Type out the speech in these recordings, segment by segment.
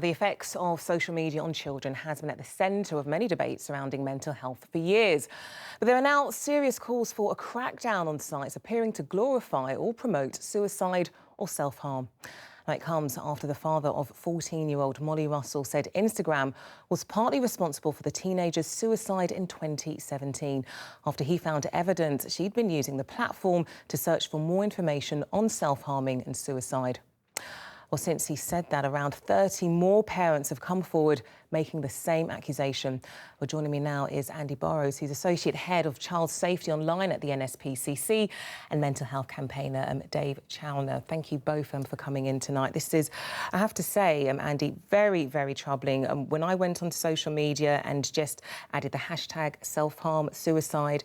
The effects of social media on children has been at the centre of many debates surrounding mental health for years. But there are now serious calls for a crackdown on sites appearing to glorify or promote suicide or self-harm. Now, it comes after the father of 14-year-old Molly Russell said Instagram was partly responsible for the teenager's suicide in 2017, after he found evidence she'd been using the platform to search for more information on self-harming and suicide. Well, since he said that, around 30 more parents have come forward making the same accusation. Well, joining me now is Andy Burrows, who's Associate Head of Child Safety Online at the NSPCC, and mental health campaigner Dave Chawner. Thank you both for coming in tonight. This is, I have to say, Andy, very, very troubling. When I went onto social media and just added the hashtag self-harm, suicide,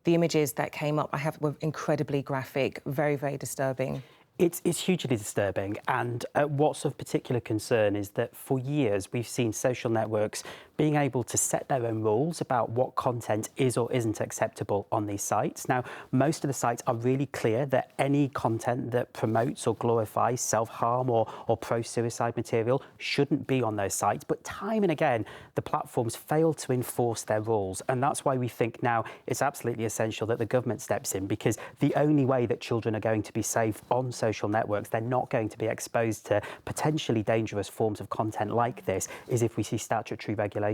the images that came up were incredibly graphic, very, very disturbing. It's hugely disturbing, and what's of particular concern is that for years we've seen social networks being able to set their own rules about what content is or isn't acceptable on these sites. Now, most of the sites are really clear that any content that promotes or glorifies self-harm or pro-suicide material shouldn't be on those sites, but time and again the platforms fail to enforce their rules, and that's why we think now it's absolutely essential that the government steps in, because the only way that children are going to be safe on social networks, they're not going to be exposed to potentially dangerous forms of content like this, is if we see statutory regulation.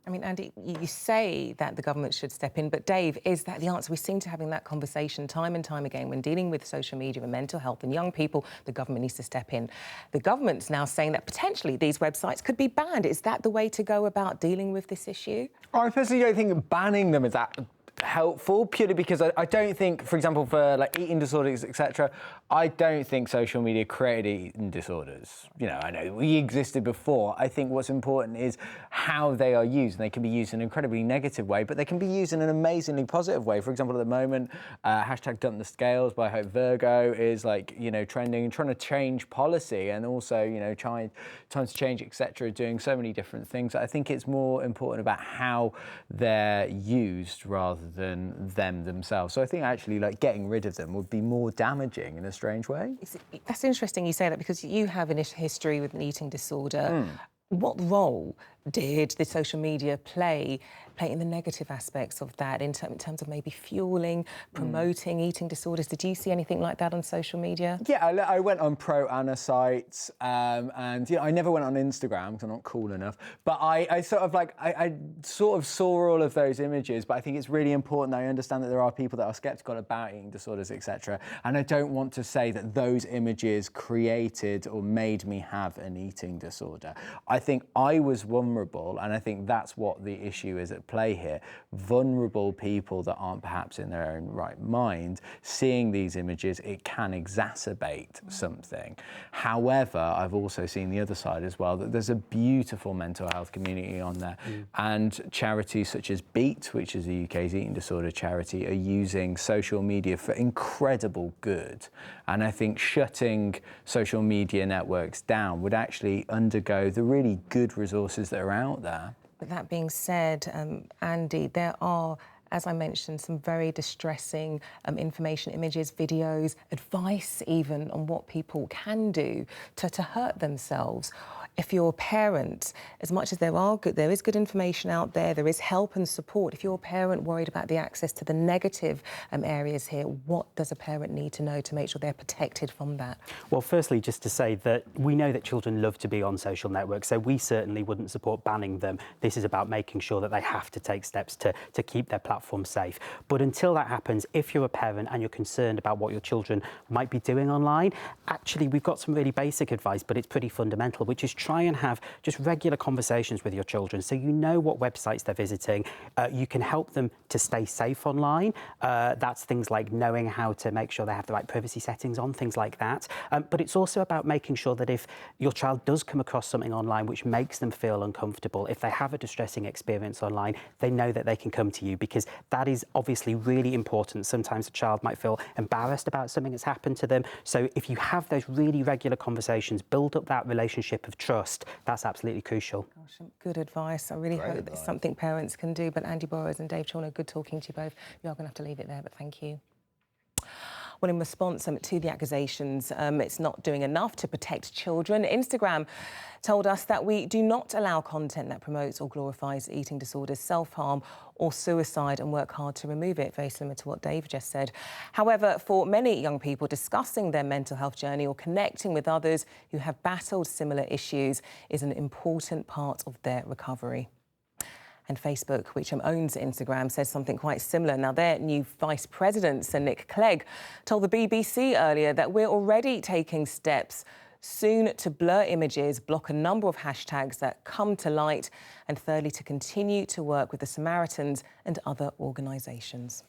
I mean, Andy, you say that the government should step in, but Dave, is that the answer? We seem to having that conversation time and time again when dealing with social media and mental health and young people. The government needs to step in. The government's now saying that potentially these websites could be banned. Is that the way to go about dealing with this issue? I personally don't think banning them is that helpful, purely because I don't think, for example, for like eating disorders, etc., I don't think social media created eating disorders. You know, I know we existed before. I think what's important is how they are used, and they can be used in an incredibly negative way, but they can be used in an amazingly positive way. For example, at the moment, hashtag dump the scales by Hope Virgo is like, you know, trending and trying to change policy, and also, you know, trying to change, etc., doing so many different things. I think it's more important about how they're used rather than them themselves. So I think actually like getting rid of them would be more damaging in a strange way. That's interesting you say that, because you have a history with an eating disorder. What role did the social media play in the negative aspects of that, in terms of maybe fueling, promoting eating disorders? Did you see anything like that on social media? Yeah, I went on pro-Anna sites, and you know, I never went on Instagram because I'm not cool enough. But I sort of saw all of those images. But I think it's really important that I understand that there are people that are sceptical about eating disorders, etc. And I don't want to say that those images created or made me have an eating disorder. I think I was vulnerable, and I think that's what the issue is at play here. Vulnerable people that aren't perhaps in their own right mind, seeing these images, it can exacerbate something. However, I've also seen the other side as well, that there's a beautiful mental health community on there, and charities such as Beat, which is the UK's eating disorder charity, are using social media for incredible good. And I think shutting social media networks down would actually undergo the really good resources that are out there. But that being said, Andy, there are, as I mentioned, some very distressing information, images, videos, advice even on what people can do to hurt themselves. If you're a parent, as much as there is good information out there, there is help and support. If you're a parent worried about the access to the negative areas here, what does a parent need to know to make sure they're protected from that? Well, firstly, just to say that we know that children love to be on social networks, so we certainly wouldn't support banning them. This is about making sure that they have to take steps to keep their platform safe. But until that happens, if you're a parent and you're concerned about what your children might be doing online, actually we've got some really basic advice, but it's pretty fundamental, which is try and have just regular conversations with your children so you know what websites they're visiting. You can help them to stay safe online. That's things like knowing how to make sure they have the right privacy settings on, things like that. But it's also about making sure that if your child does come across something online which makes them feel uncomfortable, if they have a distressing experience online, they know that they can come to you, because that is obviously really important. Sometimes a child might feel embarrassed about something that's happened to them. So if you have those really regular conversations, build up that relationship of trust, that's absolutely crucial. Gosh, good advice. I really hope it's something parents can do. But Andy Burrows and Dave Chawner, good talking to you both. We are going to have to leave it there, but thank you. Well, in response to the accusations, it's not doing enough to protect children. Instagram told us that we do not allow content that promotes or glorifies eating disorders, self-harm or suicide, and work hard to remove it, very similar to what Dave just said. However, for many young people, discussing their mental health journey or connecting with others who have battled similar issues is an important part of their recovery. And Facebook, which owns Instagram, says something quite similar. Now, their new vice president, Sir Nick Clegg, told the BBC earlier that we're already taking steps soon to blur images, block a number of hashtags that come to light, and thirdly, to continue to work with the Samaritans and other organisations.